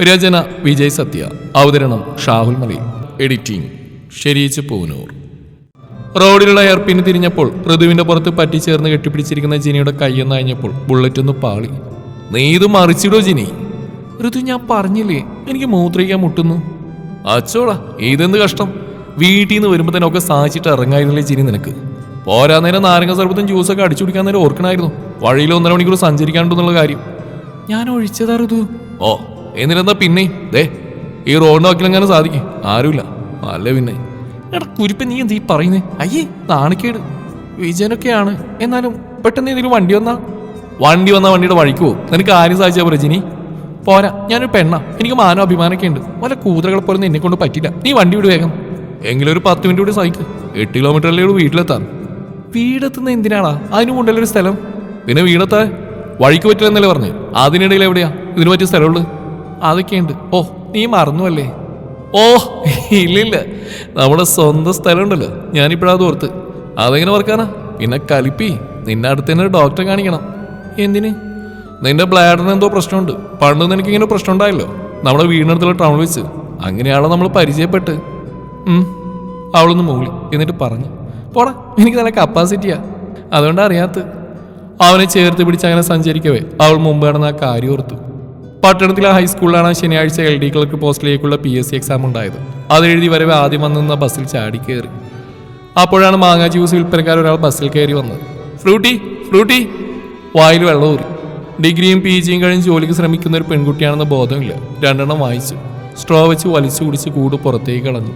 രചന വിജയ് സത്യ. അവതരണം ഷാഹുൽ മലയിൽ. എഡിറ്റിംഗ് ഷെരീച്ച് പൂനൂർ. റോഡിലുള്ള എയർപിന് തിരിഞ്ഞപ്പോൾ ഋതുവിന്റെ പുറത്ത് പറ്റിച്ചേർന്ന് കെട്ടിപ്പിടിച്ചിരിക്കുന്ന ജിനിയുടെ കയ്യെന്ന് അയഞ്ഞപ്പോൾ ബുള്ളറ്റ് ഒന്ന് പാളി. നീ ഇത് മറിച്ചിടോ ജിനി. ഋതു, ഞാൻ പറഞ്ഞില്ലേ എനിക്ക് മൂത്രയിക്കാൻ മുട്ടുന്നു. അച്ചോടാ, ഇതെന്ത് കഷ്ടം. വീട്ടിൽ നിന്ന് വരുമ്പോൾ തന്നെ ഒക്കെ സാധിച്ചിട്ട് ഇറങ്ങായിരുന്നില്ലേ ജിനി നിനക്ക്? പോരാ നേരം നാരങ്ങ സർബത്തും ജ്യൂസൊക്കെ അടിച്ചു കുടിക്കാൻ നേരം ഓർക്കണമായിരുന്നു. വഴിയിൽ 1.5 മണിക്കൂർ സഞ്ചരിക്കാനുണ്ടെന്നുള്ള കാര്യം. ഞാൻ ഒഴിച്ചതാ ഋതു. ഓ, എന്നിട്ടെന്താ പിന്നെ ദേ ഈ റോഡിന് വക്കിലെങ്ങനെ സാധിക്കും? ആരുമില്ല അല്ല പിന്നെ. എടാ കുരിപ്പൻ, നീ എന്ത് ഈ പറയുന്നേ? അയ്യേ, നാണിക്കേട്. വിജയനൊക്കെയാണ്, എന്നാലും പെട്ടെന്ന് ഏതെങ്കിലും വണ്ടി വന്നാ വണ്ടിയുടെ വഴിക്ക് പോകും. നിനക്ക് ആരും സാധിച്ചാ പോലെ ജിനി? പോരാ, ഞാനൊരു പെണ്ണ, എനിക്ക് മാനോ അഭിമാനമൊക്കെ ഉണ്ട്. വല്ല കൂതറകളെ പോലെ എന്നെ കൊണ്ട് പറ്റില്ല. നീ വണ്ടി വിട് വേഗം. എങ്കിലും ഒരു 10 മിനിറ്റ് കൂടി സഹിക്ക്. 8 കിലോമീറ്ററല്ലേ വീട്ടിലെത്താൻ. വീടെത്തുന്ന എന്തിനാടാ? അതിനു കൊണ്ടല്ലോ ഒരു സ്ഥലം. പിന്നെ വീടെത്താൻ വഴിക്ക് പറ്റില്ലെന്നല്ലേ പറഞ്ഞ്? അതിനിടയിൽ എവിടെയാ ഇതിന് പറ്റിയ സ്ഥലമുള്ളു? അതൊക്കെയുണ്ട്. ഓ, നീ മറന്നുവല്ലേ? ഓ ഇല്ലില്ല, നമ്മുടെ സ്വന്തം സ്ഥലം ഉണ്ടല്ലോ. ഞാനിപ്പോഴത് ഓർത്ത്. അതെങ്ങനെ ഓർക്കാനാ? പിന്നെ കലിപ്പി, നിന്നെ അടുത്ത് തന്നെ ഡോക്ടറെ കാണിക്കണം. എന്തിന്? നിന്റെ ബ്ലാഡറിന് എന്തോ പ്രശ്നമുണ്ട്. പണ്ട് നിനക്കിങ്ങനെ പ്രശ്നം ഉണ്ടായല്ലോ നമ്മുടെ വീടിനടുത്തുള്ള ടൗണിൽ വെച്ച്. അങ്ങനെയാണോ നമ്മൾ പരിചയപ്പെട്ട്? അവളൊന്ന് മൂളി, എന്നിട്ട് പറഞ്ഞു, പോടാ, എനിക്ക് നല്ല കപ്പാസിറ്റിയാ, അതുകൊണ്ടാ അറിയാത്ത. അവനെ ചേർത്ത് പിടിച്ച് അങ്ങനെ സഞ്ചരിക്കവേ അവൾ മുമ്പ് നടന്ന ആ കാര്യം ഓർത്തു. പട്ടണത്തിലെ ഹൈസ്കൂളിലാണ് ശനിയാഴ്ച LD ക്ലർക്ക് പോസ്റ്റിലേക്കുള്ള PSC എക്സാം ഉണ്ടായത്. അതെഴുതി വരവെ ആദ്യം വന്നിരുന്ന ബസ്സിൽ ചാടി കയറി. അപ്പോഴാണ് മാങ്ങാ ജ്യൂസ് വിൽപ്പനക്കാർ ഒരാൾ ബസ്സിൽ കയറി വന്നത്. Frooti Frooti. വായിൽ വെള്ളം ഊറി. ഡിഗ്രിയും PGയും കഴിഞ്ഞ് ജോലിക്ക് ശ്രമിക്കുന്ന ഒരു പെൺകുട്ടിയാണെന്ന് ബോധമില്ല. 2 എണ്ണം വായിച്ചു. സ്ട്രോ വെച്ച് വലിച്ചു കുടിച്ച് കൂട് പുറത്തേക്ക് കളഞ്ഞു.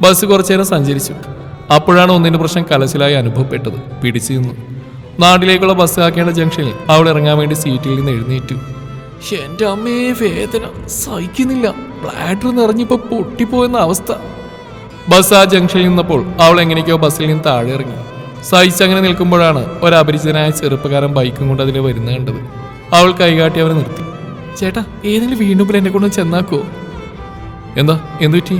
ബസ് കുറച്ചു നേരം സഞ്ചരിച്ചു. അപ്പോഴാണ് ഒന്നിന്റെ പ്രശ്നം കലശലായി അനുഭവപ്പെട്ടത്. പിടിച്ചു നിന്നു. നാട്ടിലേക്കുള്ള ബസ് ആക്കേണ്ട ജംഗ്ഷനിൽ അവൾ ഇറങ്ങാൻ വേണ്ടി സീറ്റിൽ നിന്ന് എഴുന്നേറ്റു. എന്റെ അമ്മേ, വേദന സഹിക്കുന്നില്ല. ബ്ലാഡർ നിറഞ്ഞിപ്പോ പൊട്ടിപ്പോയെന്ന അവസ്ഥ. ബസ് ആ ജംഗ്ഷനിൽ നിന്നപ്പോൾ അവൾ എങ്ങനെയൊക്കെയോ ബസ്സിൽ നിന്ന് താഴെ ഇറങ്ങി. സഹിച്ചങ്ങനെ നിൽക്കുമ്പോഴാണ് ഒരപരിചിതനായ ചെറുപ്പക്കാരൻ ബൈക്കും കൊണ്ട് അതിൽ വരുന്ന കണ്ടത്. അവൾ കൈകാട്ടി അവനെ നിർത്തി. ചേട്ടാ, ഏതെങ്കിലും വീണ്ടും എന്നെ കൊണ്ട് ചെന്നാക്കോ? എന്താ, എന്തു പറ്റി?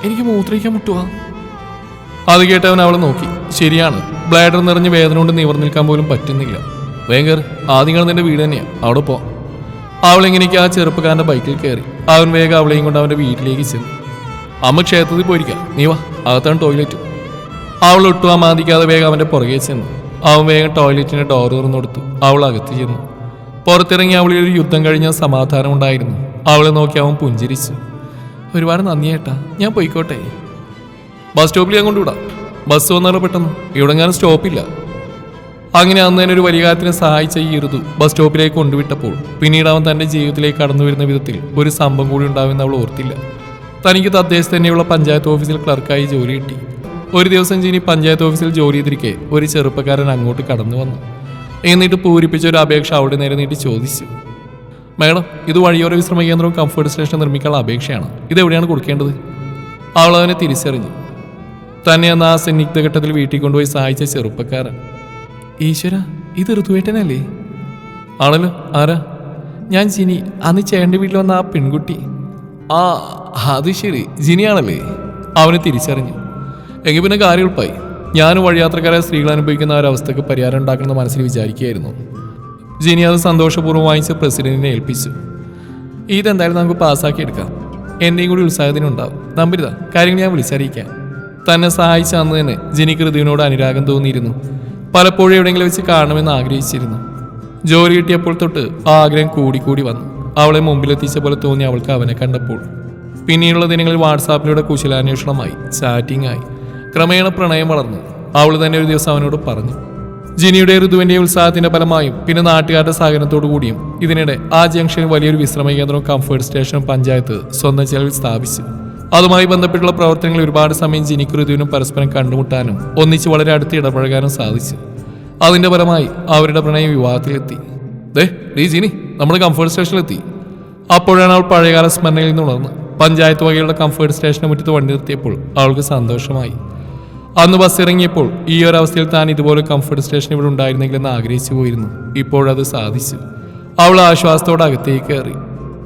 എനിക്ക് മൂത്രയിക്കാൻ മുട്ടുവാ. അത് കേട്ടവൻ അവളെ നോക്കി. ശരിയാണ്, ബ്ലാഡർ നിറഞ്ഞ് വേദന കൊണ്ട് നിവർന്നു നിൽക്കാൻ പോലും പറ്റുന്നില്ല. വേഗം ആദ്യങ്ങൾ നിന്റെ വീട് തന്നെയാ, അവിടെ പോ. അവൾ എങ്ങനെയൊക്കെ ആ ചെറുപ്പക്കാരൻ്റെ ബൈക്കിൽ കയറി. അവൻ വേഗം അവളെയും കൊണ്ട് അവൻ്റെ വീട്ടിലേക്ക് ചെന്നു. അമ്മ ക്ഷേത്രത്തിൽ പോയിരിക്കാം, നീ വാ, അകത്താണ് ടോയ്ലറ്റ്. അവൾ ഒട്ടും അമാദിക്കാതെ വേഗം അവൻ്റെ പുറകെ ചെന്നു. അവൻ വേഗം ടോയ്ലറ്റിൻ്റെ ഡോർ തുറന്നു കൊടുത്തു. അവൾ അകത്ത് ചെന്നു. പുറത്തിറങ്ങി അവളിൽ ഒരു യുദ്ധം കഴിഞ്ഞ സമാധാനം ഉണ്ടായിരുന്നു. അവളെ നോക്കി അവൻ പുഞ്ചിരിച്ചു. ഒരുപാട് നന്ദിയേട്ടാ, ഞാൻ പോയിക്കോട്ടെ. ബസ് സ്റ്റോപ്പിൽ ഞാൻ കൊണ്ടുവിടാം. ബസ് വന്നാലോ പെട്ടെന്ന്, ഇവിടെ ഞാൻ സ്റ്റോപ്പില്ല. അങ്ങനെ അന്ന് തന്നെ ഒരു വലിയ കാര്യത്തിന് സഹായിച്ച ഈ ഋതു ബസ് സ്റ്റോപ്പിലേക്ക് കൊണ്ടുവിട്ടപ്പോൾ പിന്നീട് അവൻ തൻ്റെ ജീവിതത്തിലേക്ക് കടന്നു വരുന്ന വിധത്തിൽ ഒരു സംഭവം കൂടി ഉണ്ടാവുമെന്ന് അവൾ ഓർത്തില്ല. തനിക്ക് തദ്ദേശത്ത് തന്നെയുള്ള പഞ്ചായത്ത് ഓഫീസിൽ ക്ലർക്കായി ജോലി കിട്ടി. ഒരു ദിവസം ജിനി പഞ്ചായത്ത് ഓഫീസിൽ ജോലി ചെയ്തിരിക്കെ ഒരു ചെറുപ്പക്കാരൻ അങ്ങോട്ട് കടന്നു വന്നു. എന്നിട്ട് പൂരിപ്പിച്ച ഒരു അപേക്ഷ അവിടെ നേരെ നീട്ടി ചോദിച്ചു. മാഡം, ഇത് വഴിയോര വിശ്രമ കേന്ദ്രവും കംഫർട്ട് സ്റ്റേഷൻ നിർമ്മിക്കാനുള്ള അപേക്ഷയാണ്. ഇതെവിടെയാണ് കൊടുക്കേണ്ടത്? അവൾ അവനെ തിരിച്ചറിഞ്ഞു. തന്നെ അന്ന് ആ സന്നിഗ്ധഘട്ടത്തിൽ വീട്ടിൽ കൊണ്ടുപോയി സഹായിച്ച ചെറുപ്പക്കാരൻ. ഈശ്വര, ഇത് ഋതുവേട്ടനല്ലേ? ആണല്ലോ. ആരാ? ഞാൻ ജിനി, അന്ന് ചേട്ടൻ്റെ വീട്ടിൽ വന്ന ആ പെൺകുട്ടി. ആ, അത് ശരി, ജിനിയാണല്ലേ? അവനെ തിരിച്ചറിഞ്ഞു. എങ്കിൽ പിന്നെ കാര്യം എളുപ്പമായി. ഞാനും വഴിയാത്രക്കാരായ സ്ത്രീകൾ അനുഭവിക്കുന്ന ആ ഒരവസ്ഥക്ക് പരിഹാരം ഉണ്ടാക്കണമെന്ന് മനസ്സിൽ വിചാരിക്കുകയായിരുന്നു. ജിനി അത് സന്തോഷപൂർവ്വം വാങ്ങിച്ച് പ്രസിഡന്റിനെ ഏൽപ്പിച്ചു. ഇതെന്തായാലും നമുക്ക് പാസ്സാക്കി എടുക്കാം. എൻ്റെയും കൂടി ഉത്സാഹത്തിനുണ്ടാവും. നമ്പരുതാ, കാര്യങ്ങൾ ഞാൻ വിളിച്ചറിയിക്കാം. തന്നെ സഹായിച്ച അന്ന് തന്നെ ജിനിക്ക് ഋതുവിനോട് അനുരാഗം തോന്നിയിരുന്നു. പലപ്പോഴും എവിടെയെങ്കിലും വെച്ച് കാണണമെന്ന് ആഗ്രഹിച്ചിരുന്നു. ജോലി കിട്ടിയപ്പോൾ തൊട്ട് ആ ആഗ്രഹം കൂടിക്കൂടി വന്നു. അവളെ മുമ്പിലെത്തിച്ച പോലെ തോന്നി അവൾക്ക് അവനെ കണ്ടപ്പോൾ. പിന്നീടുള്ള ദിനങ്ങളിൽ വാട്സാപ്പിലൂടെ കുശലാന്വേഷണമായി, ചാറ്റിംഗായി. ക്രമേണ പ്രണയം വളർന്നു. അവൾ തന്നെ ഒരു ദിവസം അവനോട് പറഞ്ഞു. ജിനിയുടെ ഋതുവിന്റെ ഉത്സാഹത്തിന്റെ ഫലമായും പിന്നെ നാട്ടുകാരുടെ സഹകരണത്തോടു കൂടിയും ഇതിനിടെ ആ ജംഗ്ഷനിൽ വലിയൊരു വിശ്രമ കേന്ദ്രവും കംഫർട്ട് സ്റ്റേഷനും പഞ്ചായത്ത് സ്വന്തം ചെലവിൽ സ്ഥാപിച്ചു. അതുമായി ബന്ധപ്പെട്ടുള്ള പ്രവർത്തനങ്ങൾ ഒരുപാട് സമയം ജിനിക്കും ഋതുവിനും പരസ്പരം കണ്ടുമുട്ടാനും ഒന്നിച്ച് വളരെ അടുത്ത് ഇടപഴകാനും സാധിച്ചു. അതിന്റെ ഫലമായി അവരുടെ പ്രണയം വിവാഹത്തിലെത്തി. ദേ ജിനി, നമ്മൾ കംഫർട്ട് സ്റ്റേഷനിലെത്തി. അപ്പോഴാണ് അവൾ പഴയകാല സ്മരണയിൽ നിന്ന് ഉണർന്ന് പഞ്ചായത്ത് വകയുള്ള കംഫർട്ട് സ്റ്റേഷന് മുറ്റത്ത് വണ്ടി നിർത്തിയപ്പോൾ അവൾക്ക് സന്തോഷമായി. അന്ന് ബസ് ഇറങ്ങിയപ്പോൾ ഈ ഒരവസ്ഥയിൽ താൻ ഇതുപോലെ കംഫർട്ട് സ്റ്റേഷൻ ഇവിടെ ഉണ്ടായിരുന്നെങ്കിലെന്ന് ആഗ്രഹിച്ചു പോയിരുന്നു. ഇപ്പോഴത് സാധിച്ചു. അവൾ ആശ്വാസത്തോടെ അകത്തേക്ക് കയറി.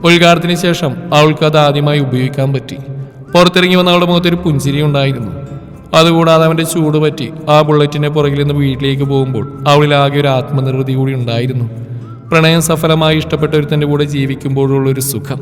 ഉദ്ഘാടനത്തിന് ശേഷം അവൾക്ക് അത് ആദ്യമായി ഉപയോഗിക്കാൻ പറ്റി. പുറത്തിറങ്ങി വന്ന അവളുടെ മുഖത്തൊരു പുഞ്ചിരി ഉണ്ടായിരുന്നു. അതുകൂടാതെ അവൻ്റെ ചൂട് പറ്റി ആ ബുള്ളറ്റിന്റെ പുറകിൽ നിന്ന് വീട്ടിലേക്ക് പോകുമ്പോൾ അവളിൽ ആകെ ഒരു ആത്മനിർവൃതി കൂടി ഉണ്ടായിരുന്നു. പ്രണയം സഫലമായി ഇഷ്ടപ്പെട്ട ഒരുത്തൻ്റെ കൂടെ ജീവിക്കുമ്പോഴുള്ളൊരു സുഖം.